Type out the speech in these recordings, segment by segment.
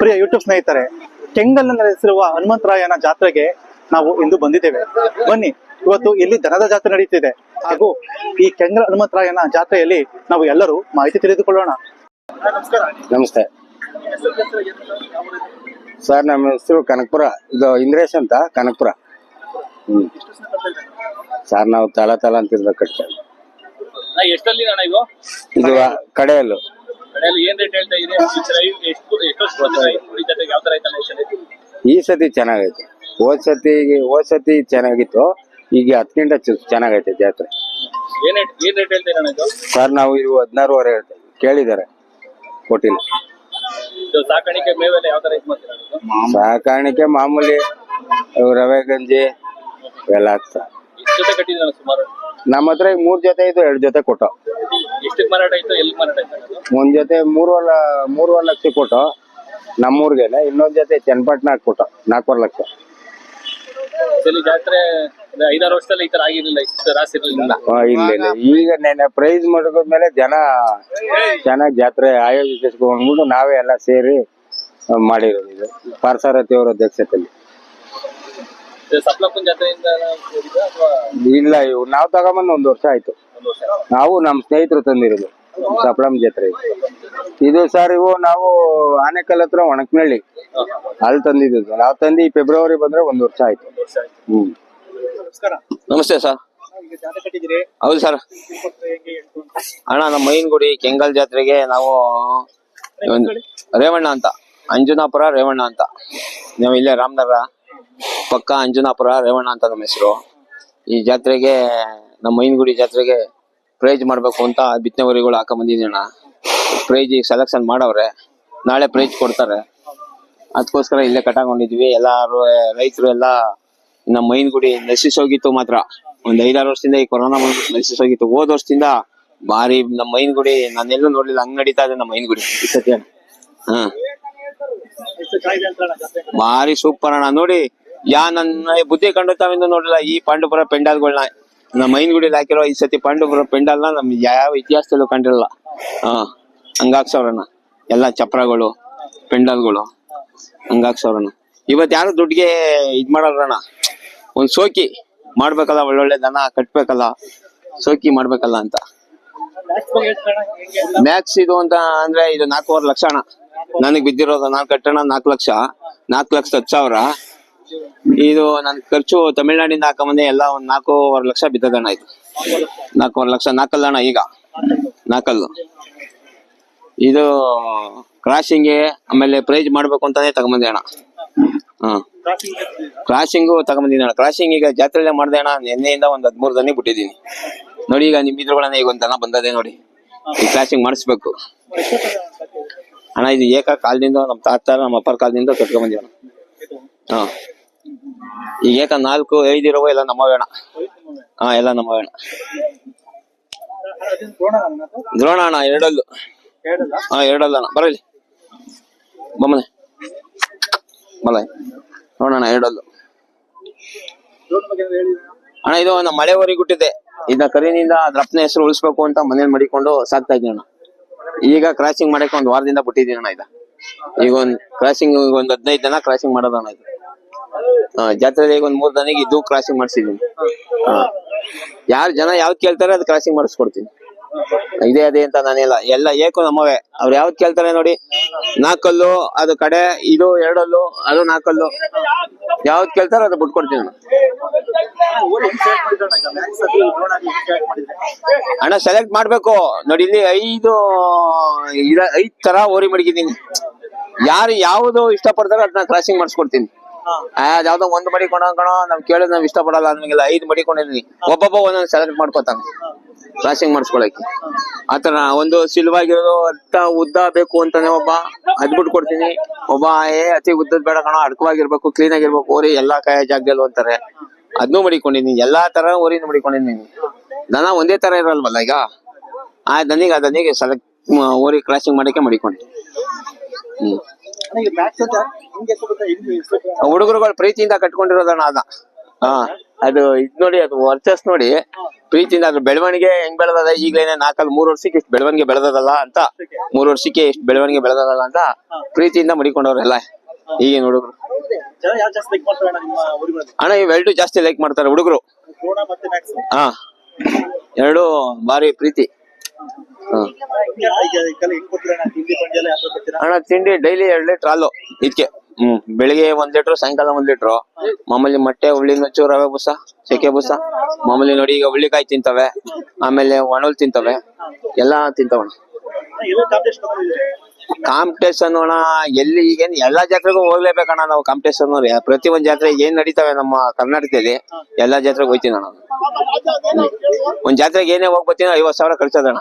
ಪ್ರಿಯ YouTube ಸ್ನೇಹಿತರೆ, ಕೆಂಗಲ್ನಲ್ಲಿ ನೆಲೆಸಿರುವ ಹನುಮಂತರಾಯನ ಜಾತ್ರೆಗೆ ನಾವು ಇಂದು ಬಂದಿದ್ದೇವೆ. ಬನ್ನಿ, ಇವತ್ತು ಇಲ್ಲಿ ದನದ ಜಾತ್ರೆ ನಡೀತಿದೆ ಹಾಗೂ ಈ ಕೆಂಗಲ್ ಹನುಮಂತರಾಯನ ಜಾತ್ರೆಯಲ್ಲಿ ನಾವು ಎಲ್ಲರೂ ಮಾಹಿತಿ ತಿಳಿದುಕೊಳ್ಳೋಣ. ನಮಸ್ತೆ ಸರ್, ನಮ್ಮ ಹೆಸರು ಕನಕಪುರ. ಇದು ಇಂದ್ರೇಶ್ ಅಂತ, ಕನಕಪುರ. ಸರ್, ನಾವು ತಲ ಅಂತಿರ್ಬೇಕು ಕಟ್ತೇವೆ. ಇದು ಕಡೆಯಲ್ಲು. ಈ ಸತಿ ಚೆನ್ನಾಗೈತೆ. ಹೋದ್ ಸತಿ ಚೆನ್ನಾಗಿತ್ತು, ಈಗ 10 ಚೆನ್ನಾಗೈತೆ ಜಾತ್ರೆ. ಸರ್, ನಾವು ಇವು 16,500 ಹೇಳ್ತೇವೆ. ಕೇಳಿದ್ದಾರೆ, ಕೊಟ್ಟಿಲ್ಲ. ಸಾಕಾಣಿಕೆ ಮಾಮೂಲಿ ರವೆ ಗಂಜಿ ಎಲ್ಲ ಆಗ್ತದೆ. ನಮ್ಮ ಹತ್ರ 3 ಜೊತೆ ಇದ್ದು 2 ಜೊತೆ ಕೊಟ್ಟು. ಒಂದ್ ಜೊತೆ 3.25 ಲಕ್ಷ ಕೊಟ್ಟು ನಮ್ಮೂರ್ಗೆನೆ, ಇನ್ನೊಂದ್ ಜೊತೆ ಚನ್ನಪಟ್ಟಣ ಕೊಟ್ಟು 4.25 ಲಕ್ಷ. ಇಲ್ಲ, ಈಗ ನೆನೆ ಪ್ರೈಸ್ ಮಾಡಿದ್ಮೇಲೆ ಜನ ಚೆನ್ನಾಗಿ ಜಾತ್ರೆ ಆಯೋಜಿಸ್ಕೊಂಡ್ಬಿಟ್ಟು ನಾವೇ ಎಲ್ಲ ಸೇರಿ ಮಾಡಿರೋದು. ಇದು ಪಾರ್ಸಾರಥಿ ಅವರ ಅಧ್ಯಕ್ಷತೆಯಲ್ಲಿ. ಇಲ್ಲ, ಇವು ನಾವು ತಗೊಂಬಂದು 1 ವರ್ಷ ಆಯ್ತು. ನಾವು ನಮ್ಮ ಸ್ನೇಹಿತರು ತಂದಿರೋದು ಸಪ್ಲಂ ಜಾತ್ರೆ ಇದು. ಸರ್, ಇವು ನಾವು ಆನೆಕಲ್ ಹತ್ರ ಒಣಕನಹಳ್ಳಿ ಅಲ್ಲಿ ತಂದಿದ್ದು. ನಾವು ತಂದು ಫೆಬ್ರವರಿ ಬಂದ್ರೆ 1 ವರ್ಷ ಆಯ್ತು. ನಮಸ್ತೆ ಸರ್. ಹೌದು ಸರ್ ಅಣ್ಣ, ನಮ್ಮ ಮೈನ್ಗುಡಿ ಕೆಂಗಲ್ ಜಾತ್ರೆಗೆ ನಾವು ರೇವಣ್ಣ ಅಂತ, ಅಂಜನಾಪುರ ರೇವಣ್ಣ ಅಂತ, ನಾವು ಇಲ್ಲೇ ರಾಮನಗರ ಪಕ್ಕ ಅಂಜನಾಪುರ ರೇವಣ್ಣ ಅಂತ ನಮ್ಮ ಹೆಸರು. ಈ ಜಾತ್ರೆಗೆ, ನಮ್ಮ ಮೈನ್ಗುಡಿ ಜಾತ್ರೆಗೆ ಪ್ರೈಜ್ ಮಾಡ್ಬೇಕು ಅಂತ ಬಿತ್ತನೆವರಿಗಳು ಹಾಕ ಬಂದಿದ್ದೀವಿ ಅಣ್ಣ. ಪ್ರೈಜ್ ಈಗ ಸೆಲೆಕ್ಷನ್ ಮಾಡವ್ರೆ, ನಾಳೆ ಪ್ರೈಜ್ ಕೊಡ್ತಾರೆ. ಅದಕ್ಕೋಸ್ಕರ ಇಲ್ಲೇ ಕಟ್ಟಾಕೊಂಡಿದ್ವಿ. ಎಲ್ಲಾರು ರೈತರು ಎಲ್ಲ ನಮ್ಮ ಮೈನ್ಗುಡಿ ನಶಿಸೋಗಿತ್ತು. ಮಾತ್ರ ಒಂದ್ 5-6 ವರ್ಷದಿಂದ ಈ ಕೊರೋನಾ ನಶಿಸೋಗಿತ್ತು. ಹೋದ ವರ್ಷದಿಂದ ಭಾರಿ ನಮ್ಮ ಮೈನ್ಗುಡಿ ನಾನೆಲ್ಲೂ ನೋಡ್ಲಿಲ್ಲ, ಹಂಗ್ ನಡೀತಾ ಇದೆ ನಮ್ಮ ಮೈನ್ಗುಡಿ ಈ ಸತಿ. ಭಾರಿ ಸೂಪರ್ ಅಣ್ಣ. ನೋಡಿ, ನನ್ನ ಬುದ್ಧಿ ಕಂಡುತ್ತಾವಿಂದ ನೋಡಿಲ್ಲ ಈ ಪಾಂಡುಪುರ ಪೆಂಡಾಲ್ಗಳನ್ನ. ನಮ್ಮ ಮೈನ್ಗುಡಿಲಿ ಹಾಕಿರೋ ಈ ಸತಿ ಪಾಂಡುಪುರ ಪೆಂಡಾಲ್ನ ನಮ್ಗೆ ಯಾವ ಇತಿಹಾಸದಲ್ಲೂ ಕಂಡಿರಲ್ಲ. ಹಂಗಾಕ್ಸವ್ರಣ್ಣ, ಎಲ್ಲ ಚಪ್ರಗಳು ಪೆಂಡಾಲ್ಗಳು ಹಂಗಾಕ್ಸವ್ರಣ್ಣ. ಇವತ್ ಯಾರು ದುಡ್ಡಿಗೆ ಇದ್ ಮಾಡಲ್ರಣ್ಣ. ಒಂದ್ ಸೋಕಿ ಮಾಡ್ಬೇಕಲ್ಲ, ಒಳ್ಳೊಳ್ಳೆ ದನ ಕಟ್ಬೇಕಲ್ಲ, ಸೋಕಿ ಮಾಡ್ಬೇಕಲ್ಲ ಅಂತ. ಮ್ಯಾಕ್ಸ್ ಇದು ಅಂತ ಅಂದ್ರೆ ಇದು 4.25 ಲಕ್ಷ ಅಣ್ಣ. ನನಗ್ ಬಿದ್ದಿರೋದು, ನಾನು ಕಟ್ಟಣ 4 ಲಕ್ಷ, 4,10,000. ಇದು ನನ್ ಖರ್ಚು ತಮಿಳ್ನಾಡಿಂದ ಹಾಕೊಂಬಂದೆ ಎಲ್ಲ ಒಂದ್ 4.25 ಲಕ್ಷ ಬಿದ್ದದಣ್ಣ. ಇದು 4.25 ಲಕ್ಷ. 4 ಅಣ್ಣ, ಈಗ 4. ಇದು ಕ್ರಾಸಿಂಗ್ ಆಮೇಲೆ ಪ್ರೈಜ್ ಮಾಡ್ಬೇಕು ಅಂತಾನೆ ತಗೊಂಬಂದೆ ಅಣ್ಣ. ಕ್ರಾಸಿಂಗು ತಗೊಂಬಂದಿನಿ ಅಣ್ಣ. ಕ್ರಾಸಿಂಗ್ ಈಗ ಜಾತ್ರೆಲ್ಲೇ ಮಾಡ್ದೆ ಅಣ್ಣ. ನಿನ್ನೆಯಿಂದ ಒಂದ್ 13 ದನಿ ಬಿಟ್ಟಿದೀನಿ ನೋಡಿ. ಈಗ ನಿಮ್ ಇದ್ರೊಳನೆ ಈಗ ಒಂದ್ ದನ ಬಂದದೆ ನೋಡಿ. ಈ ಕ್ರಾಸಿಂಗ್ ಮಾಡಿಸ್ಬೇಕು ಅಣ್ಣ. ಇದು ಏಕ ಕಾಲದಿಂದ ನಮ್ಮ ತಾತ ನಮ್ಮ ಅಪ್ಪರ ಕಾಲದಿಂದ ಕಟ್ಕೊಂಡ್ ಬಂದಿವಣ್ಣ. ಈಗ ಏಕ 4-5 ಇರೋ ಎಲ್ಲ ನಮ್ಮವೇ ಅಣ್ಣ. ಎಲ್ಲ ನಮ್ಮವೇ ಅಣ್ಣ. ದ್ರೋಣ ಅಣ್ಣ, 2 ಅಲ್ಲು. 2 ಅಲ್ಲ ಅಣ್ಣ. ಬರಲಿ ಬಮ್ಮನೆ ಬಲ ನೋಡೋಣ. 2 ಅಲ್ಲು ಅಣ್ಣ. ಇದು ನಮ್ಮ ಮಳೆ ಊರಿಗೆ ಹುಟ್ಟಿದೆ. ಇದನ್ನ ಕರಿನಿಂದ ಅದ್ರಪ್ಪನ ಹೆಸರು ಉಳಿಸ್ಬೇಕು ಅಂತ ಮನೇಲಿ ಮಡಿಕೊಂಡು ಸಾಕ್ತಾ ಇದ್ದೀನಿ ಅಣ್ಣ. ಈಗ ಕ್ರಾಸಿಂಗ್ ಮಾಡಕ್ಕೆ 1 ವಾರದಿಂದ ಬಿಟ್ಟಿದ್ದೀನಿ ಅಣ್ಣ. ಈಗ ಒಂದ್ ಕ್ರಾಸಿಂಗ್ ಒಂದ್ 15 ಜನ ಕ್ರಾಸಿಂಗ್ ಮಾಡೋದಣ್ಣ. ಇದು ಜಾತ್ರೆಯಲ್ಲಿ ಈಗ ಒಂದ್ 3 ದನಿಗೆ ಇದು ಕ್ರಾಸಿಂಗ್ ಮಾಡಿಸಿದೀನಿ. ಯಾರು ಜನ ಯಾವ್ದು ಕೇಳ್ತಾರೆ ಅದು ಕ್ರಾಸಿಂಗ್ ಮಾಡಿಸ್ಕೊಡ್ತೀನಿ. ಇದೇ ಅದೇ ಅಂತ ನಾನೆಲ್ಲ ಎಲ್ಲ ಏಕೋ ನಮ್ಮವೇ. ಅವ್ರು ಯಾವ್ದು ಕೇಳ್ತಾರೆ ನೋಡಿ, 4 ಅಲ್ಲು ಅದು ಕಡೆ, ಇದು 2 ಅಲ್ಲು ಅದು 4 ಅಲ್ಲು, ಯಾವ್ದು ಕೇಳ್ತಾರೋ ಅದು ಬಿಟ್ಕೊಡ್ತೀನಿ ಅಣ್ಣ. ಸೆಲೆಕ್ಟ್ ಮಾಡ್ಬೇಕು ನೋಡಿ. ಇಲ್ಲಿ 5 ತರ ಓರಿ ಮಡಗಿದ್ದೀನಿ. ಯಾರು ಯಾವ್ದು ಇಷ್ಟ ಪಡ್ತಾರೋ ಅದನ್ನ ಕ್ರಾಸಿಂಗ್ ಮಾಡಿಸ್ಕೊಡ್ತೀನಿ. ಯಾವ್ದೋ 1 ಮಡಿಕೊಂಡೋ ನಾವ್ ಕೇಳಿದ್ ನಾವ್ ಇಷ್ಟ ಪಡಲ್ಲ, ನಮ್ಗೆಲ್ಲ 5 ಮಡಿಕೊಂಡಿದೀನಿ. ಒಬ್ಬೊಬ್ಬ ಒಂದೊಂದು ಸೆಲೆಕ್ಟ್ ಮಾಡ್ಕೊತಾನೆ ಕ್ರಾಸಿಂಗ್ ಮಾಡಿಸ್ಕೊಳಕ್ಕೆ. ಆತರ ಒಂದು ಸಿಲ್ವಾಗಿರೋದು ಉದ್ದ ಬೇಕು ಅಂತಾನೆ ಒಬ್ಬ, ಅದ್ ಬಿಟ್ಟು ಕೊಡ್ತೀನಿ. ಒಬ್ಬ ಅತಿ ಉದ್ದದ್ ಬೇಡ ಕಣೋ, ಅಡ್ಕವಾಗಿರ್ಬೇಕು, ಕ್ಲೀನ್ ಆಗಿರ್ಬೇಕು ಓರಿ, ಎಲ್ಲಾ ಕಾಯ ಜಾಗದಲ್ಲೂ ಅಂತಾರೆ. ಅದ್ನೂ ಮಡಿಕೊಂಡಿದೀನಿ. ಎಲ್ಲಾ ತರ ಓರಿನೂ ಮಡಿಕೊಂಡಿದೀನಿ. ದನ ಒಂದೇ ತರ ಇರಲ್ವಲ್ಲ. ಈಗ ದನಿಗೆ ಸೆಲೆಕ್ಟ್ ಓರಿ ಕ್ರಾಸಿಂಗ್ ಮಾಡಕ್ಕೆ ಮಡಿಕೊಂಡೆ. ಹುಡುಗರುಗಳು ಪ್ರೀತಿಯಿಂದ ಕಟ್ಕೊಂಡಿರೋದಣ್ಣ ಅದ. ಅದು ಇದ್ ನೋಡಿ ಅದು ವರ್ಚಸ್ ನೋಡಿ ಪ್ರೀತಿಯಿಂದ ಅದ್ರ ಬೆಳವಣಿಗೆ ಹೆಂಗ್ ಬೆಳೆದದ ಈಗಲೇನೆ 3 ವರ್ಷಕ್ಕೆ ಇಷ್ಟು ಬೆಳವಣಿಗೆ ಬೆಳೆದದಲ್ಲ ಅಂತ 3 ವರ್ಷಕ್ಕೆ ಇಷ್ಟು ಬೆಳವಣಿಗೆ ಬೆಳೆದದಲ್ಲ ಅಂತ ಪ್ರೀತಿಯಿಂದ ಮಡಿಕೊಂಡವ್ರೆಲ್ಲ ಈಗಿನ ಹುಡುಗರು. ಜನ ಯಾರು ಜಾಸ್ತಿ ಲೈಕ್ ಮಾಡ್ತಾರೆ ನಿಮ್ಮ ಊರುಗಳಲ್ಲಿ? ಅಣ್ಣ ಇವೆರಡು ಜಾಸ್ತಿ ಲೈಕ್ ಮಾಡ್ತಾರೆ ಹುಡುಗರು. ದ್ರೋಣ ಮತ್ತೆ ಮ್ಯಾಕ್ಸ್. ಹಾ ಎರಡು ಬಾರಿ ಪ್ರೀತಿ. ಅಣ್ಣ ತಿಂಡಿ ಡೈಲಿ 2 ಲೀಟರ್ ಹಾಲು ಇದಕ್ಕೆ. ಬೆಳಿಗ್ಗೆ 1 ಲೀಟರ್, ಸಾಯಂಕಾಲ 1 ಲೀಟರ್. ಮಾಮೂಲಿ ಮೊಟ್ಟೆ, ಹುಳ್ಳಿ ನುಚ್ಚು, ರವೆ ಬೂಸ, ಚಕ್ಕೆ ಬೂಸ. ಮಾಮೂಲಿ ನೋಡಿ ಈಗ ಹುಳ್ಳಿಕಾಯಿ ತಿಂತವೆ, ಆಮೇಲೆ ಒಣಲ್ ತಿಂತವೆ, ಎಲ್ಲಾ ತಿಂತವಣ. ಕಾಂಪಿಟೇಷನ್ ಅಣ್ಣ ಎಲ್ಲಿ ಈಗೇನ್ ಎಲ್ಲಾ ಜಾತ್ರೆಗೂ ಹೋಗ್ಲೇಬೇಕಣ್ಣ ನಾವು. ಕಾಂಪಿಟೇಷನ್ ಪ್ರತಿ ಒಂದ್ ಜಾತ್ರೆ ಏನ್ ನಡೀತವೆ ನಮ್ಮ ಕರ್ನಾಟಕದಲ್ಲಿ ಎಲ್ಲಾ ಜಾತ್ರೆಗೆ ಹೋಗ್ತೀನಿ ಅಣ್ಣ. ಒಂದ್ ಜಾತ್ರೆಗೆ ಏನೇ ಹೋಗ್ಬತ್ತೀನಿ 50,000 ಖರ್ಚದಣ್ಣ.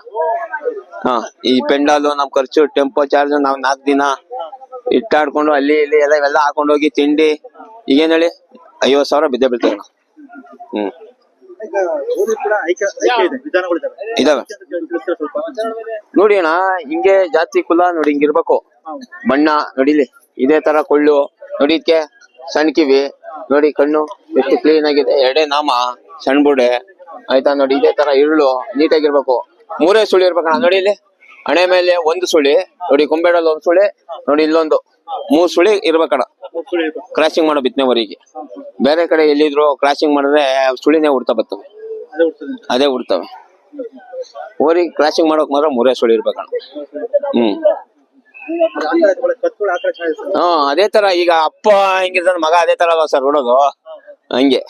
ಹಾ ಈ ಪೆಂಡಾಲು ನಮ್ ಖರ್ಚು, ಟೆಂಪೋ ಚಾರ್ಜ್, ನಾವ್ 4 ದಿನ ಇಟ್ಟಾಡ್ಕೊಂಡು ಅಲ್ಲಿ ಇಲ್ಲಿ ಇವೆಲ್ಲ ಹಾಕೊಂಡ್ ಹೋಗಿ ತಿಂಡಿ ಈಗೇನ್ ಹೇಳಿ 50,000 ಬಿದ್ದೇ ಬೀಳ್ತೇವೆ ಅಣ್ಣ. ಇದಾವೆ ನೋಡಿ ಅಣ್ಣ. ಹಿಂಗೆ ಜಾತಿ ಕುಲ ನೋಡಿ ಹಿಂಗಿರ್ಬೇಕು. ಬಣ್ಣ ನೋಡಿಲಿ ಇದೇ ತರ ಕೊಳ್ಳು ನೋಡಿ, ಇದಕ್ಕೆ ಸಣ್ಣ ಕಿವಿ ನೋಡಿ, ಕಣ್ಣು ಎಷ್ಟು ಕ್ಲೀನ್ ಆಗಿದೆ, 2 ನಾಮ, ಸಣ್ಣ ಬುಡೆ ಆಯ್ತಾ ನೋಡಿ. ಇದೇ ತರ ಇರುಳು ನೀಟಾಗಿರ್ಬೇಕು. 3 ಸುಳಿ ಇರ್ಬೇಕಣ್ಣ ನೋಡಿ. ಇಲ್ಲಿ ಹಣೆ ಮೇಲೆ 1 ಸುಳಿ ನೋಡಿ, ಕೊಂಬೇಡಲ್ಲಿ 1 ಸುಳಿ ನೋಡಿ, ಇಲ್ಲೊಂದು 3 ಸುಳಿ ಇರ್ಬೇಕಣ್ಣ. ಕ್ರಾಸಿಂಗ್ ಮಾಡೋ ಬಿತ್ತನೆವರೆಗೆ. ಬೇರೆ ಕಡೆ ಎಲ್ಲಿದ್ರು ಕ್ರಾಸಿಂಗ್ ಮಾಡಿದ್ರೆ ಸುಳಿನೇ ಉಡ್ತಾ ಬರ್ತವೆ, ಅದೇ ಉಡ್ತವೆ. ಊರಿಗೆ ಕ್ರಾಸಿಂಗ್ ಮಾಡೋಕ್ ಮಾತ್ರ 3 ಸುಳಿ ಇರ್ಬೇಕಣ್ಣ. ಅದೇ ತರ ಈಗ ಅಪ್ಪ ಹೆಂಗಿರ್ತಾನ ಮಗ ಅದೇ ತರ ಅಲ್ವಾ ಸರ್ ನೋಡೋದು, ಹಂಗೆ.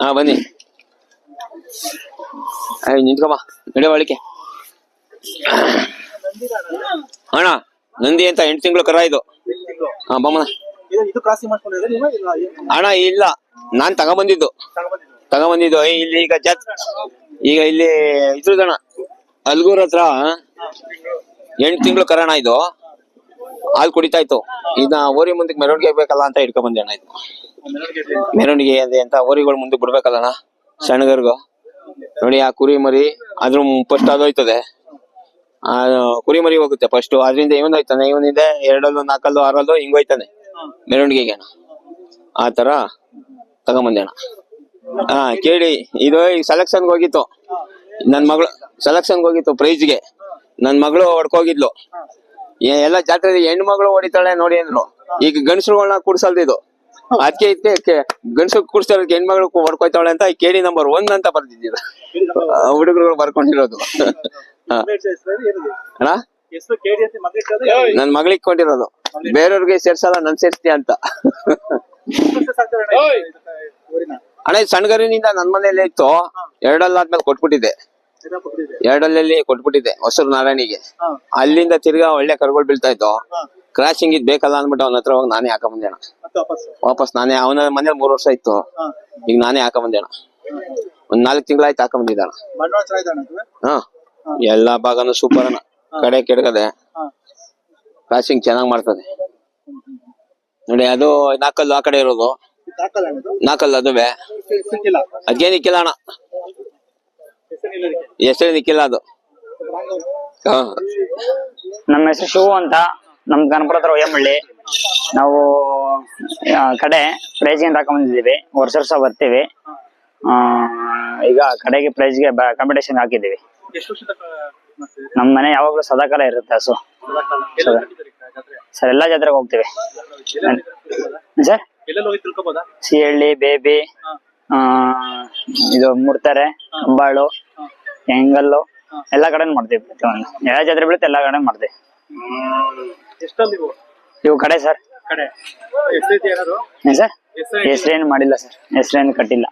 ಹಾ ಬನ್ನಿ ನಿಂತ್ಕೊಮ್ಮ ನಡೆಯುವ ಒಳಿಕೆ. ಅಣ್ಣ ನಂದಿ ಅಂತ 8 ತಿಂಗಳು ಕರ ಇದು. ಹಾ ಬಮ್ಮನ ಅಣ್ಣ ಇಲ್ಲ, ನಾನ್ ತಗೊಂಬಂದಿದ್ದು ಇಲ್ಲಿ. ಈಗ ಇಲ್ಲಿ ಇದ್ರದಣ್ಣ ಅಲ್ಗೂರ್ ಹತ್ರ 8 ತಿಂಗಳು ಕರೋಣ ಇದು. ಹಾಲು ಕುಡಿತಾ ಇತ್ತು. ಇದ ಓರಿ ಮುಂದಕ್ಕೆ ಮೆರವಣಿಗೆ ಬೇಕಲ್ಲ ಅಂತ ಇಟ್ಕೊಂಡ್ ಬಂದೆ ಅಣ್ಣ. ಇದು ಮೆರವಣಿಗೆ ಅಂತ ಓರಿಗಳು ಮುಂದಕ್ಕೆ ಬಿಡ್ಬೇಕಲ್ಲಣ್ಣ ಸಣ್ಣಗರ್ಗು ನೋಡಿ. ಆ ಕುರಿ ಮರಿ ಅದ್ರ ಫಸ್ಟ್ ಅದೋಯ್ತದೆ, ಆ ಕುರಿ ಮರಿ ಹೋಗುತ್ತೆ ಫಸ್ಟ್. ಅದ್ರಿಂದ ಇವನ್ ಹೋಯ್ತಾನೆ, ಇವನಿದೆ 2, 4, 6 ಹಿಂಗ್ ಹೋಯ್ತಾನೆ ಮೆರವಣಿಗೆಗೆ ಅಣ್ಣ. ಆ ತರ ತಗೊಂಬಂದೆ ಅಣ್ಣ. ಹಾ ಕೇಳಿ, ಇದು ಈಗ ಸೆಲೆಕ್ಷನ್ಗೆ ಹೋಗಿತ್ತು ನನ್ ಮಗಳು, ಸೆಲೆಕ್ಷನ್ಗೆ ಹೋಗಿತ್ತು ಪ್ರೈಜ್ಗೆ. ನನ್ ಮಗಳು ಹೊಡ್ಕೋಗಿದ್ಲು. ಎಲ್ಲ ಜಾತ್ರೆ ಹೆಣ್ಮಗಳು ಹೊಡಿತಾಳೆ ನೋಡಿ ಅಂದ್ರು. ಈಗ ಗಂಡಸ್ರುಗಳನ್ನ ಕೂಡ್ಸಲ್ದಿದು, ಅದಕ್ಕೆ ಇದಕ್ಕೆ ಗಂಡಸ್ರು ಕೂಡ್ಸೋದಕ್ಕೆ ಹೆಣ್ಮಗಳು ಹೊಡ್ಕೋತಾಳೆ ಅಂತ ಕೇಳಿ ನಂಬರ್ 1 ಅಂತ ಬರ್ದಿದ್ದೀರ ಹುಡುಗರುಗಳು ಬರ್ಕೊಂಡಿರೋದು. ಅಣ್ಣ ನನ್ ಮಗಳಿಗೆ ಕೊಂಡಿರೋದು, ಬೇರೆಯವ್ರಿಗೆ ಸೇರ್ಸಲ್ಲ, ನನ್ ಸೇರ್ಸ್ತೀಯ ಅಂತ. ಅಣ್ಣ ಸಣ್ಣಗರಿನಿಂದ ನನ್ ಮನೇಲಿ ಇತ್ತು. 2 ಆದ್ಮೇಲೆ ಕೊಟ್ಬಿಟ್ಟಿದ್ದೆ. 2 ಕೊಟ್ಬಿಟ್ಟಿದ್ದೆ ಹೊಸೂರು ನಾರಾಯಣಿಗೆ. ಅಲ್ಲಿಂದ ತಿರ್ಗಾ ಒಳ್ಳೆ ಕರುಗಳು ಬೀಳ್ತಾ ಇತ್ತು. ಕ್ರಾಸಿಂಗ್ ಇದ್ ಬೇಕಲ್ಲ ಅಂದ್ಬಿಟ್ಟು ಅವನ ಹತ್ರ ಹೋಗಿ ನಾನೇ ಹಾಕೊಂಬಂದೆ ಅಣ್ಣ. ವಾಪಸ್ ನಾನೇ, ಅವನ ಮನೇಲಿ 3 ವರ್ಷ ಇತ್ತು, ಈಗ ನಾನೇ ಹಾಕೊಂಬಂದೆ ಅಣ್ಣ. ಒಂದ್ 4 ತಿಂಗಳಾಯ್ತು ಹಾಕೊಂಬಂದಿದ್ದ ಅಣ್ಣ. ಹಾ ಎಲ್ಲಾ ಭಾಗನು ಸೂಪರ್ ಅಣ್ಣ. ಕಡೆ ಕೆಡಗದೆ ಕ್ರಾಸಿಂಗ್ ಚೆನ್ನಾಗ್ ಮಾಡ್ತದೆ ನೋಡಿ. ಅದು 4 ಆ ಕಡೆ ಇರೋದು 4 ಅದುವೆ. ಅದೇನಿಕ್ಕಿಲ್ಲ ಅಣ್ಣ, ಹೆಸರು ನಿಕ್ಕಿಲ್ಲ ಅದು. ನಮ್ಮ ಹೆಸರು ಶಿವು ಅಂತ, ನಮ್ ಗಣಪುರ ಹತ್ರ ಒಯ್ಯಮಳ್ಳಿ. ನಾವು ಕಡೆ ಪ್ರೈಜ್ಗೆ ಅಂತ ಹಾಕೊಂಡ್ಬಂದಿದ್ದೀವಿ. ವರ್ಷ ಬರ್ತೀವಿ. ಈಗ ಕಡೆಗೆ ಪ್ರೈಜ್ಗೆ ಕಾಂಪಿಟೇಷನ್ ಹಾಕಿದ್ದೀವಿ. ನಮ್ ಮನೆ ಯಾವಾಗ್ಲೂ ಸದಾಕಾಲ ಇರುತ್ತೆ ಹಸು. ಸರ್ ಎಲ್ಲಾ ಜಾತ್ರೆಗೆ ಹೋಗ್ತೀವಿ ಸರ್. ಸಿಹಳ್ಳಿ, ಬೇಬಿ, ಇದು ಮುಡ್ತಾರೆ, ಕಂಬಾಳು, ಹೆಂಗಲ್ಲು ಎಲ್ಲಾ ಕಡೆ ಮಾಡ್ತೀವಿ. ಪ್ರತಿಯೊಂದು ಯಾವ ಜಾತ್ರೆ ಬೀಳುತ್ತೆ ಎಲ್ಲಾ ಕಡೆ ಮಾಡ್ತೀವಿ. ಇವು ಕಡೆ ಸರ್. ಸರ್ ಹೆಸ್ರೇನು ಮಾಡಿಲ್ಲ ಸರ್, ಹೆಸ್ರೇನು ಕಟ್ಟಿಲ್ಲ.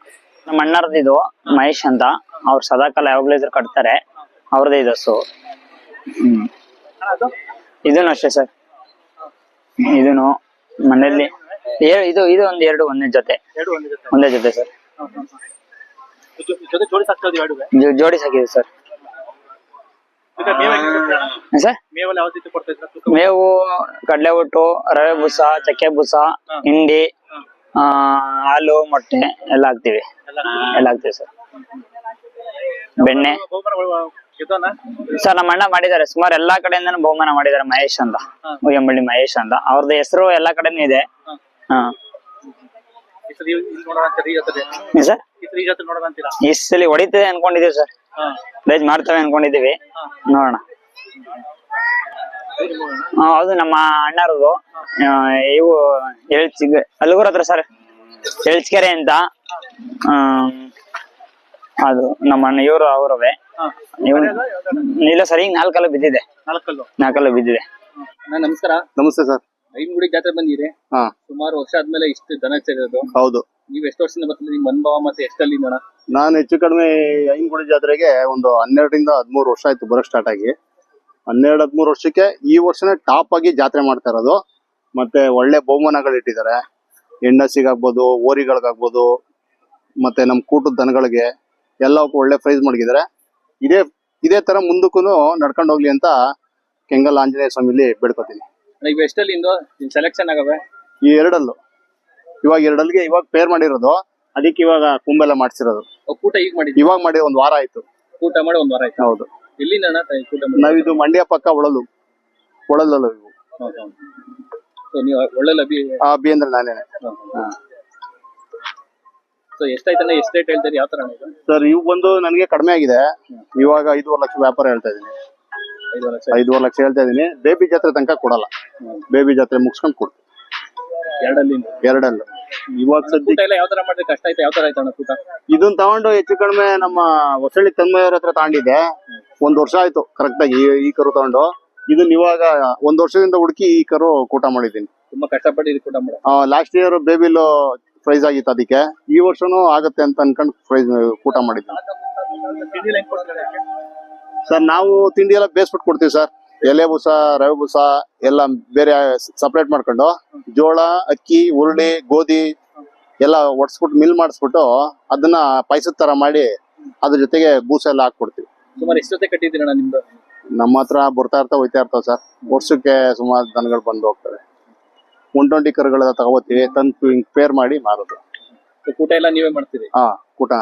ನಮ್ಮ ಅಣ್ಣರ್ದು ಇದು ಮಹೇಶ್ ಅಂತ, ಅವ್ರು ಸದಾಕಾಲ ಯಾವಾಗ್ಲೂ ಇದ್ರು ಕಟ್ತಾರೆ. ಅವ್ರದೇ ಇದು ಹಸು. ಇದೂನು ಅಷ್ಟೇ ಸರ್. ಇದೂನು ಮನೆಯಲ್ಲಿ ಇದು ಒಂದ್ 2 ಒಂದೇ ಜೊತೆ ಸರ್. ಜೋಡಿ ಸಾಕಿದೆ ಸರ್. ಸರ್ ಮೇವು ಕಡಲೆ ಒಟ್ಟು, ರವೆ ಬೂಸ, ಚಕ್ಕೆ ಬೂಸ, ಹಿಂಡಿ, ಹಾಲು, ಮೊಟ್ಟೆ ಎಲ್ಲ ಹಾಕ್ತಿವಿ ಸರ್. ಬೆಣ್ಣೆ ಸರ್ ನಮ್ಮ ಅಣ್ಣ ಮಾಡಿದ್ದಾರೆ, ಸುಮಾರು ಎಲ್ಲಾ ಕಡೆಯಿಂದನೂ ಬಹುಮಾನ ಮಾಡಿದ್ದಾರೆ. ಮಹೇಶ್ ಅಂತ, ಉಯ್ಯಂಬಳ್ಳಿ ಮಹೇಶ್ ಅಂತ, ಅವ್ರದ್ದು ಹೆಸರು ಎಲ್ಲಾ ಕಡೆನೂ ಇದೆ. ಹಾ ಸರ್, ಈ ಸಲ ಹೊಡಿತದೆ ಅನ್ಕೊಂಡಿದೀವಿ ಸರ್, ಪ್ರೈಸ್ ಮಾಡ್ತೇವೆ ಅನ್ಕೊಂಡಿದೀವಿ, ನೋಡೋಣ. ಹೌದು, ನಮ್ಮ ಅಣ್ಣರದು. ಇವು ಅಲ್ಗೂರ್ ಹತ್ರ ಸರ್, ಎಳ್ಸ್ಕೆರೆ ಅಂತ. ಅದು ನಮ್ಮ ಅಣ್ಣ ಇವರು ಅವರವೇ. ಇಲ್ಲ ಸರ್, ಈಗ ನಾಲ್ಕಲ್ಲು ಬಿದ್ದಿದೆ. ನಮಸ್ಕಾರ. ನಮಸ್ತೆ ಸರ್. ಐನ್ಗುಡಿ ಜಾತ್ರೆ ಬಂದಿರಿ, ಹಾ, ಸುಮಾರು ವರ್ಷ ಆದ್ಮೇಲೆ ಇಷ್ಟು ದನ ಸೇರೋದು. ಹೌದು. ನೀವ್ ಎಷ್ಟು ವರ್ಷದಿಂದ ಬರ್ತಿದ್ರೆ ನಿಮ್ ಅನುಭವ ಮತ್ತೆ ಎಷ್ಟಲ್ಲಿ ನೋಡ? ನಾನು ಹೆಚ್ಚು ಕಡಿಮೆ ಐನ್ಗುಡಿ ಜಾತ್ರೆಗೆ ಒಂದು 12ರಿಂದ 13 ವರ್ಷ ಆಯ್ತು ಬರೋಕ್ ಸ್ಟಾರ್ಟ್ ಆಗಿ. 12-13 ವರ್ಷಕ್ಕೆ ಈ ವರ್ಷನೇ ಟಾಪ್ ಆಗಿ ಜಾತ್ರೆ ಮಾಡ್ತಾ ಇರೋದು. ಮತ್ತೆ ಒಳ್ಳೆ ಬಹುಮಾನಗಳು ಇಟ್ಟಿದ್ದಾರೆ. ಹೆಣ್ಣಸಿಗಾಗ್ಬೋದು, ಓರಿಗಳಿಗಾಗ್ಬೋದು, ಮತ್ತೆ ನಮ್ ಕೂಟದ ದನಗಳಿಗೆ ಎಲ್ಲವಕ್ಕೂ ಒಳ್ಳೆ ಪ್ರೈಸ್ ಮಡಗಿದ್ದಾರೆ. ಇದೇ ತರ ಮುಂದಕ್ಕೂ ನಡ್ಕೊಂಡು ಹೋಗ್ಲಿ ಅಂತ ಕೆಂಗಲ್ ಆಂಜನೇಯ ಸ್ವಾಮಿಲಿ ಬೇಡ್ಕೊತೀನಿ. ಈಗ ಎಷ್ಟಲ್ಲಿ ಸೆಲೆಕ್ಷನ್ ಆಗವೆ? ಈ ಎರಡಲ್ಲೂ, ಇವಾಗ ಪೇರ್ ಮಾಡಿರೋದು, ಅದಕ್ಕೆ ಇವಾಗ ಕುಂಬೆಲ್ಲ ಮಾಡ್ಸಿರೋದು. ಕೂಟ ಈಗ ಮಾಡಿ? ಇವಾಗ ಮಾಡಿ 1 ವಾರ ಆಯ್ತು. ಕೂಟ ಮಾಡಿ 1 ವಾರ ಆಯ್ತು. ಹೌದು. ಎಲ್ಲಿಂದ ಕೂಟ? ನಾವಿದು ಮಂಡ್ಯ ಪಕ್ಕ ಒಳಲು ಇವು. ನೀವು ಒಳ್ಳೆ ಅಭಿ ಅಂದ್ರೆ ನಾನೇನೆ. ಎಷ್ಟಾಯ್ತಾನೆ, ಎಷ್ಟು ರೇಟ್ ಹೇಳ್ತೀರಿ? ಯಾವ ತರ ಸರ್, ಇವು ಬಂದು ನನಗೆ ಕಡಿಮೆ ಆಗಿದೆ. ಇವಾಗ 5.5 ಲಕ್ಷ ವ್ಯಾಪಾರ ಹೇಳ್ತಾ ಇದೀನಿ. 5.5 ಲಕ್ಷ ಹೇಳ್ತಾ ಇದೀನಿ. ಬೇಬಿ ಜಾತ್ರೆ ತನಕ ಕೊಡಲ್ಲ, ಬೇಬಿ ಜಾತ್ರೆ ಮುಗಿಸ್ಕೊಂಡು ಕೊಡ್ತೀನಿ. ಎರಡಲ್ಲೂ. ಇವಾಗ ಸದ್ಯ ಯಾವ ತರ ಮಾಡಿದ್ರೆ ಕಷ್ಟ ಆಯ್ತು? ಯಾವ ತರ ಆಯ್ತು ಕೂಟ? ಇದನ್ನ ತಗೊಂಡು ಹೆಚ್ಚು ಕಡಿಮೆ ನಮ್ಮ ಹೊಸಳ್ಳಿ ತನ್ಮಯ್ಯವ್ರ ಹತ್ರ ತಗೊಂಡಿದ್ದೆ. 1 ವರ್ಷ ಆಯ್ತು ಕರೆಕ್ಟ್ ಆಗಿ ಈ ಕರು ತಗೊಂಡು. ಇದನ್ನ ಇವಾಗ 1 ವರ್ಷದಿಂದ ಹುಡುಕಿ ಈ ಕರು ಕೂಟ ಮಾಡಿದ್ದೀನಿ. ತುಂಬಾ ಕಷ್ಟಪಟ್ಟಿರಿ ಕೂಟ ಮಾಡಿ. ಲಾಸ್ಟ್ ಇಯರ್ ಬೇಬಿಲು ಪ್ರೈಸ್ ಆಗಿತ್ತು, ಅದಕ್ಕೆ ಈ ವರ್ಷನೂ ಆಗತ್ತೆ ಅಂತ ಅನ್ಕೊಂಡು ಪ್ರೈಸ್ ಕೂಟ ಮಾಡಿದ್ದೀನಿ. ಸರ್, ನಾವು ತಿಂಡಿ ಎಲ್ಲ ಬೇಯಿಸ್ಬಿಟ್ಟು ಕೊಡ್ತೀವಿ ಸರ್. ಎಲೆ ಬೂಸ, ರವೆ ಬೂಸ ಎಲ್ಲ ಬೇರೆ ಸಪ್ರೇಟ್ ಮಾಡ್ಕೊಂಡು, ಜೋಳ, ಅಕ್ಕಿ, ಉರುಳಿ, ಗೋಧಿ ಎಲ್ಲ ಒಡ್ಸ್ಬಿಟ್ಟು ಮಿಲ್ ಮಾಡಿಸ್ಬಿಟ್ಟು ಅದನ್ನ ಪಾಯಸದ ತರ ಮಾಡಿ ಅದ್ರ ಜೊತೆಗೆ ಬೂಸ ಎಲ್ಲ ಹಾಕ್ಕೊಡ್ತೀವಿ. ಸುಮಾರು ಎಷ್ಟು ಜೊತೆ ಕಟ್ಟಿದ್ದೀರಣ್ಣ ನಿಮ್ದು? ನಮ್ಮ ಹತ್ರ ಬರ್ತಾ ಇರ್ತಾವ ಸರ್. ವರ್ಷಕ್ಕೆ ಸುಮಾರು ದನಗಳು ಬಂದು ಹೋಗ್ತವೆ. 120 ಕರುಗಳೆಲ್ಲ ತಗೋತೀವಿ, ತಂದು ಪೇರ್ ಮಾಡಿ ಮಾರೋದು. ಕೂಟ ಎಲ್ಲ ನೀವೇ ಮಾಡ್ತೀರಿ? ಹಾ, ಕೂಟ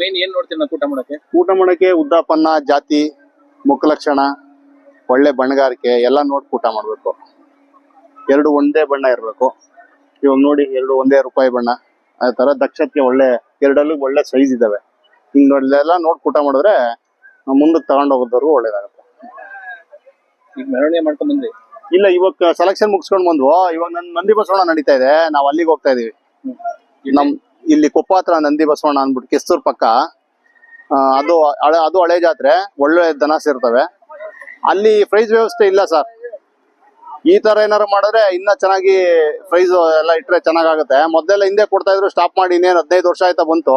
ಮೇನ್ ಏನ್ ನೋಡ್ತೀರಿ ನಾವು ಕೂಟ ಮಾಡಕ್ಕೆ? ಉದ್ದಾಪನ್ನ, ಜಾತಿ, ಮುಖ ಲಕ್ಷಣ, ಒಳ್ಳೆ ಬಣ್ಣಗಾರಿಕೆ ಎಲ್ಲ ನೋಡಿ ಕೂಟ ಮಾಡ್ಬೇಕು. 2 ಒಂದೇ ಬಣ್ಣ ಇರ್ಬೇಕು. ಇವಾಗ ನೋಡಿ, 2 ಒಂದೇ ರೂಪಾಯಿ ಬಣ್ಣ. ಅದೇ ತರ ದಕ್ಷತೆ ಒಳ್ಳೆ, 2 ಒಳ್ಳೆ ಸೈಜ್ ಇದಾವೆ. ಹಿಂಗ್ ನೋಡ್ಲೆಲ್ಲ ನೋಡಿ ಕೂಟ ಮಾಡಿದ್ರೆ ಮುಂದಕ್ಕೆ ತಗೊಂಡ್ ಹೋಗೋದವ್ರು ಒಳ್ಳೇದಾಗತ್ತೆ. ಈಗ ಮೆರವಣಿಗೆ ಮಾಡ್ಕೊಂಡ್ ಬಂದ್ರಿ? ಇಲ್ಲ, ಇವಾಗ ಸೆಲೆಕ್ಷನ್ ಮುಗಿಸ್ಕೊಂಡ್ ಬಂದ್ವು. ಇವಾಗ ನಂದಿ ಬಸವಣ್ಣ ನಡೀತಾ ಇದೆ, ನಾವ್ ಅಲ್ಲಿಗೆ ಹೋಗ್ತಾ ಇದೀವಿ. ನಮ್ ಇಲ್ಲಿ ಕೊಪ್ಪ ಹತ್ರ ನಂದಿ ಬಸವಣ್ಣ ಅಂದ್ಬಿಟ್ಟು, ಕೆಸ್ತೂರ್ ಪಕ್ಕ. ಅದು ಹಳೆ ಜಾತ್ರೆ, ಒಳ್ಳೆ ದನ ಸೇರ್ತವೆ. ಅಲ್ಲಿ ಪ್ರೈಸ್ ವ್ಯವಸ್ಥೆ ಇಲ್ಲ ಸರ್. ಈ ತರ ಏನಾರು ಮಾಡಿದ್ರೆ ಇನ್ನ ಚೆನ್ನಾಗಿ ಪ್ರೈಸ್ ಎಲ್ಲ ಇಟ್ರೆ ಚೆನ್ನಾಗಾಗುತ್ತೆ. ಮೊದಲೆಲ್ಲ ಹಿಂದೆ ಕೊಡ್ತಾ ಇದ್ರು, ಸ್ಟಾಪ್ ಮಾಡಿ ಇನ್ನೇನು 15 ವರ್ಷ ಆಯ್ತಾ ಬಂತು.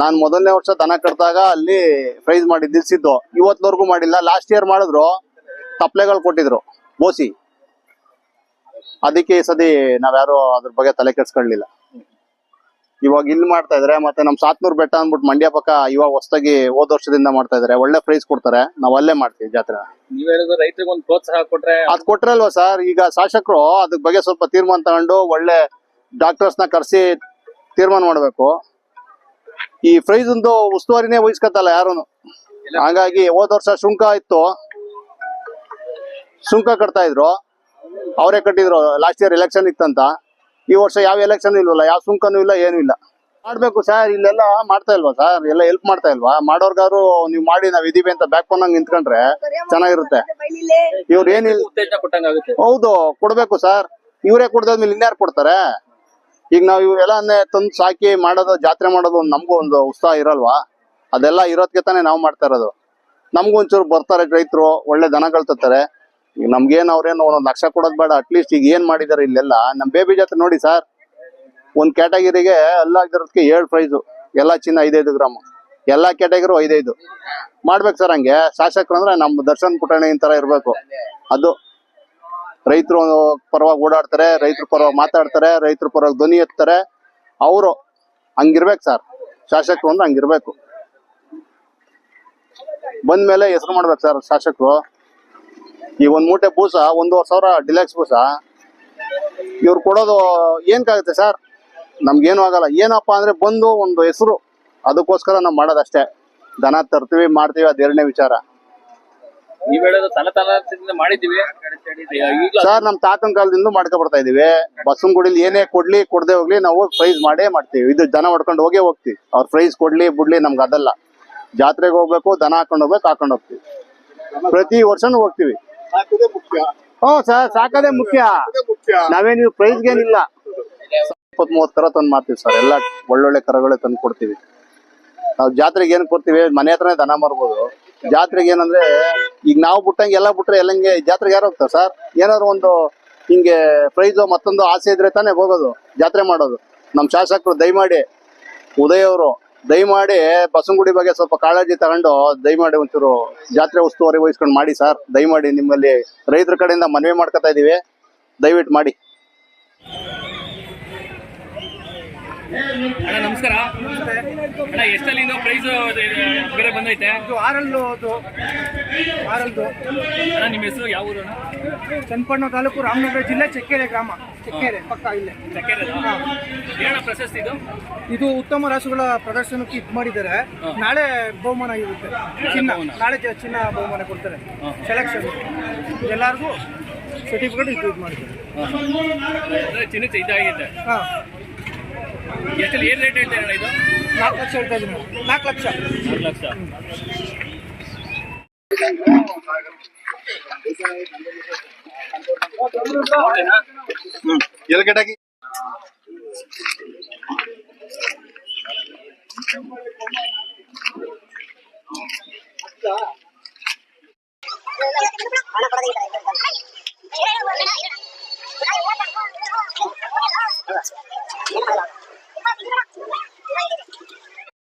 ನಾನ್ ಮೊದಲನೇ ವರ್ಷ ದನ ಕಟ್ಟಾಗ ಅಲ್ಲಿ ಪ್ರೈಸ್ ಮಾಡಿ ನಿಲ್ಸಿದ್ದು, ಇವತ್ವರೆಗೂ ಮಾಡಿಲ್ಲ. ಲಾಸ್ಟ್ ಇಯರ್ ಮಾಡಿದ್ರು, ತಪ್ಲೆಗಳು ಕೊಟ್ಟಿದ್ರು ಬೋಸಿ. ಅದಕ್ಕೆ ಈ ಸತಿ ನಾವ್ಯಾರು ಅದ್ರ ಬಗ್ಗೆ ತಲೆ ಕೆಡ್ಸ್ಕೊಳ್ಳಿಲ್ಲ. ಇವಾಗ ಇಲ್ಲಿ ಮಾಡ್ತಾ ಇದಾರೆ. ಮತ್ತೆ ನಮ್ ಸಾತ್ನೂರ್ ಬೆಟ್ಟ ಅಂದ್ಬಿಟ್ಟು ಮಂಡ್ಯ ಪಕ್ಕ ಇವಾಗ ಹೊಸದಾಗಿ ಹೋದ ವರ್ಷದಿಂದ ಮಾಡ್ತಾ ಇದಾರೆ. ಒಳ್ಳೆ ಪ್ರೈಸ್ ಕೊಡ್ತಾರೆ, ನಾವ್ ಅಲ್ಲೇ ಮಾಡ್ತೀವಿ ಜಾತ್ರೆ. ನೀವ್ ಹೇಳಿದ್ರೆ ರೈತರಿಗೆ ಒಂದು ಪ್ರೋತ್ಸಾಹ ಕೊಟ್ರೆ? ಅದ್ ಕೊಟ್ರೆ ಅಲ್ವಾ ಸರ್. ಈಗ ಶಾಸಕರು ಅದ್ರ ಬಗ್ಗೆ ಸ್ವಲ್ಪ ತೀರ್ಮಾನ ತಗೊಂಡು ಒಳ್ಳೆ ಡಾಕ್ಟರ್ಸ್ ನ ಕರ್ಸಿ ತೀರ್ಮಾನ ಮಾಡ್ಬೇಕು. ಈ ಪ್ರೈಸ್ ಒಂದು ಉಸ್ತುವಾರಿನೇ ವಹಿಸ್ಕೊತಲ್ಲ ಯಾರುನು. ಹಾಗಾಗಿ ಹೋದ ವರ್ಷ ಶುಂಕ ಇತ್ತು, ಶುಂಕ ಕಟ್ತಾ ಇದ್ರು, ಅವರೇ ಕಟ್ಟಿದ್ರು. ಲಾಸ್ಟ್ ಇಯರ್ ಎಲೆಕ್ಷನ್ ಇತ್ತಂತ. ಈ ವರ್ಷ ಯಾವ ಎಲೆಕ್ಷನ್ ಇಲ್ವಲ್ಲ, ಯಾವ ಸುಂಕನೂ ಇಲ್ಲ, ಏನು ಇಲ್ಲ. ಮಾಡ್ಬೇಕು ಸರ್. ಇಲ್ಲೆಲ್ಲ ಮಾಡ್ತಾ ಇಲ್ವಾ ಸರ್? ಎಲ್ಲ ಹೆಲ್ಪ್ ಮಾಡ್ತಾ ಇಲ್ವಾ? ಮಾಡೋರ್ಗಾರು ನೀವು ಮಾಡಿ, ನಾವ್ ಇದೀವಿ ಅಂತ ಬ್ಯಾಕ್ ಬೋನ್ ನಿಂತ್ಕೊಂಡ್ರೆ ಚೆನ್ನಾಗಿರುತ್ತೆ. ಇವ್ರು ಏನಿಲ್ಲ, ಉತ್ತೇಜನ ಕೊಟ್ಟಂಗಾಗುತ್ತೆ. ಹೌದು, ಕೊಡ್ಬೇಕು ಸರ್. ಇವರೇ ಕೊಡ್ದಾದ್ಮೇಲೆ ಇನ್ಯಾರು ಕೊಡ್ತಾರೆ? ಈಗ ನಾವ್ ಇವೆಲ್ಲ ತಂದು ಸಾಕಿ ಮಾಡೋದು, ಜಾತ್ರೆ ಮಾಡೋದು ನಮಗೂ ಒಂದು ಉತ್ಸಾಹ ಇರಲ್ವಾ? ಅದೆಲ್ಲ ಇರೋದಕ್ಕೆ ತಾನೇ ನಾವು ಮಾಡ್ತಾ ಇರೋದು. ನಮ್ಗೂ ಒಂಚೂರು ಬರ್ತಾರೆ ರೈತರು, ಒಳ್ಳೆ ದನಗಳು ತರ್ತಾರೆ. ಈಗ ನಮ್ಗೇನ್ ಅವ್ರೇನು 1 ಲಕ್ಷ ಕೊಡೋದ್ ಬೇಡ. ಅಟ್ಲೀಸ್ಟ್ ಈಗ ಏನ್ ಮಾಡಿದಾರೆ ಇಲ್ಲೆಲ್ಲ. ನಮ್ ಬೇಬಿ ಜಾತ್ರೆ ನೋಡಿ ಸರ್, ಒಂದ್ ಕ್ಯಾಟಗಿರಿಗೆ ಅಲ್ಲಾಗಿರೋದಕ್ಕೆ 7 ಪ್ರೈಸು. ಎಲ್ಲ ಚಿನ್ನ 5-5 ಗ್ರಾಮ್, ಎಲ್ಲಾ ಕ್ಯಾಟಗಿರಿ 5-5 ಮಾಡ್ಬೇಕು ಸರ್. ಹಂಗೆ ಶಾಸಕರು ಅಂದ್ರೆ ನಮ್ ದರ್ಶನ್ ಪುಟಾಣಿ ತರ ಇರ್ಬೇಕು. ಅದು ರೈತರು ಪರವಾಗಿ ಓಡಾಡ್ತಾರೆ, ರೈತರ ಪರವಾಗಿ ಮಾತಾಡ್ತಾರೆ, ರೈತರ ಪರವಾಗಿ ಧ್ವನಿ ಎತ್ತಾರೆ. ಅವರು ಹಂಗಿರ್ಬೇಕು ಸರ್. ಶಾಸಕರು ಅಂದ್ರೆ ಹಂಗಿರ್ಬೇಕು. ಬಂದ್ಮೇಲೆ ಹೆಸರು ಮಾಡ್ಬೇಕು ಸರ್ ಶಾಸಕರು. ಈ 1 ಮೂಟೆ ಬೂಸ 1,500 ಡಿಲೆಕ್ಸ್ ಬೂಸ ಇವ್ರು ಕೊಡೋದು ಏನ್ಕಾಗುತ್ತೆ ಸರ್? ನಮ್ಗೇನು ಆಗಲ್ಲ. ಏನಪ್ಪಾ ಅಂದ್ರೆ ಬಂದು ಒಂದು ಹೆಸರು, ಅದಕ್ಕೋಸ್ಕರ ನಾವ್ ಮಾಡೋದಷ್ಟೇ. ದನ ತರ್ತೀವಿ, ಮಾಡ್ತೀವಿ, ಅದ್ 2ನೇ ವಿಚಾರ. ನೀವ್ ಹೇಳೋದು ತಲತಲಾಂತರದಿಂದ ಮಾಡಿದೀವಿ ಈಗಲೂ ಸರ್ ನಮ್ ತಾತನ ಕಾಲದಿಂದ ಮಾಡ್ಕೊ ಬರ್ತಾ ಇದೀವಿ. ಬಸವನಗುಡಿಲಿ ಏನೇ ಕೊಡ್ಲಿ ಕೊಡದೆ ಹೋಗ್ಲಿ ನಾವು ಪ್ರೈಸ್ ಮಾಡೇ ಮಾಡ್ತೀವಿ. ಇದು ದನ ಹೊಡ್ಕೊಂಡು ಹೋಗ್ತೀವಿ. ಅವ್ರ ಪ್ರೈಸ್ ಕೊಡ್ಲಿ ಬಿಡ್ಲಿ ನಮ್ಗೆ ಅದಲ್ಲ. ಜಾತ್ರೆಗೆ ಹೋಗ್ಬೇಕು, ದನ ಹಾಕೊಂಡು ಹೋಗ್ತೀವಿ. ಪ್ರತಿ ವರ್ಷನೂ ಹೋಗ್ತೀವಿ. ಹ್ಮ್ ಸರ್, ಸಾಕದೇ ಮುಖ್ಯ. ನಾವೇನು ಪ್ರೈಸ್ಗೇನಿಲ್ಲ. 20-30 ಕರ ತಂದು ಮಾಡ್ತೀವಿ ಸರ್. ಎಲ್ಲ ಒಳ್ಳೊಳ್ಳೆ ಕರಗಳೇ ತಂದು ಕೊಡ್ತೀವಿ. ನಾವು ಜಾತ್ರೆಗೆ ಏನ್ ಕೊಡ್ತೀವಿ, ಮನೆ ಹತ್ರನೇ ದನ ಮಾರ್ಬೋದು. ಜಾತ್ರೆಗೆ ಏನಂದ್ರೆ ಈಗ ನಾವು ಬಿಟ್ಟಂಗೆ ಎಲ್ಲ ಬಿಟ್ರೆ ಎಲ್ಲಂಗೆ ಜಾತ್ರೆಗೆ ಯಾರು ಹೋಗ್ತಾರೆ ಸರ್? ಏನಾದ್ರು ಒಂದು ಹಿಂಗೆ ಪ್ರೈಸ್ ಮತ್ತೊಂದು ಆಸೆ ಇದ್ರೆ ತಾನೇ ಹೋಗೋದು, ಜಾತ್ರೆ ಮಾಡೋದು. ನಮ್ ಶಾಸಕರು ದಯಮಾಡಿ, ಉದಯ್ ಅವರು ದಯಮಾಡಿ ಬಸವನಗುಡಿ ಬಗ್ಗೆ ಸ್ವಲ್ಪ ಕಾಳಜಿ ತಗೊಂಡು ದಯಮಾಡಿ ಒಂಚೂರು ಜಾತ್ರೆ ಉಸ್ತುವಾರಿ ವಹಿಸ್ಕೊಂಡು ಮಾಡಿ ಸರ್. ದಯಮಾಡಿ ನಿಮ್ಮಲ್ಲಿ ರೈತರ ಕಡೆಯಿಂದ ಮನವಿ ಮಾಡ್ಕೊತಾ ಇದೀವಿ, ದಯವಿಟ್ಟು ಮಾಡಿ. ಅಣ್ಣ ನಮಸ್ಕಾರ. ಅಣ್ಣ ಎಷ್ಟಲ್ಲಿ ಪ್ರೈಸ್ ಬೇರೆ ಬಂದೈತೆ? ಆರಲ್ಲು ಅಣ್ಣ ನಿಮ್ಮ ಹೆಸರು ಯಾವ ಊರು? ಚನ್ನಪಟ್ಟಣ ತಾಲೂಕು, ರಾಮನಗರ ಜಿಲ್ಲೆ, ಚಕ್ಕೆರೆ ಗ್ರಾಮ. ಚಕ್ಕೆರೆ ಪಕ್ಕ ಇಲ್ಲೇ. ಏನಣ್ಣ ಪ್ರಶಸ್ತಿ ಇದು? ಇದು ಉತ್ತಮ ರಾಸುಗಳ ಪ್ರದರ್ಶನಕ್ಕೆ ಇದು ಮಾಡಿದ್ದಾರೆ. ನಾಳೆ ಬಹುಮಾನ ಇರುತ್ತೆ, ನಾಳೆ ಚಿನ್ನ ಬಹುಮಾನ ಕೊಡ್ತಾರೆ. ಸೆಲೆಕ್ಷನ್ ಎಲ್ಲರಿಗೂ ಸರ್ಟಿಫಿಕೇಟ್ ಇದು ಮಾಡಿದ್ದಾರೆ. ಚಿನ್ನ ಇದಾಗಿದೆ. ಹಾಂ, ಎಷ್ಟಲ್ಲಿ ಏನ್ ರೇಟ್ ಹೇಳ್ತೀರಣ್ಣ ಇದು? 4 ಲಕ್ಷ ಹೇಳ್ತಾ ಇದ್ದೀನಿ. 4 ಲಕ್ಷ. 4 ಲಕ್ಷ. ಎಲ್ಗಟಾಗಿ Thank you.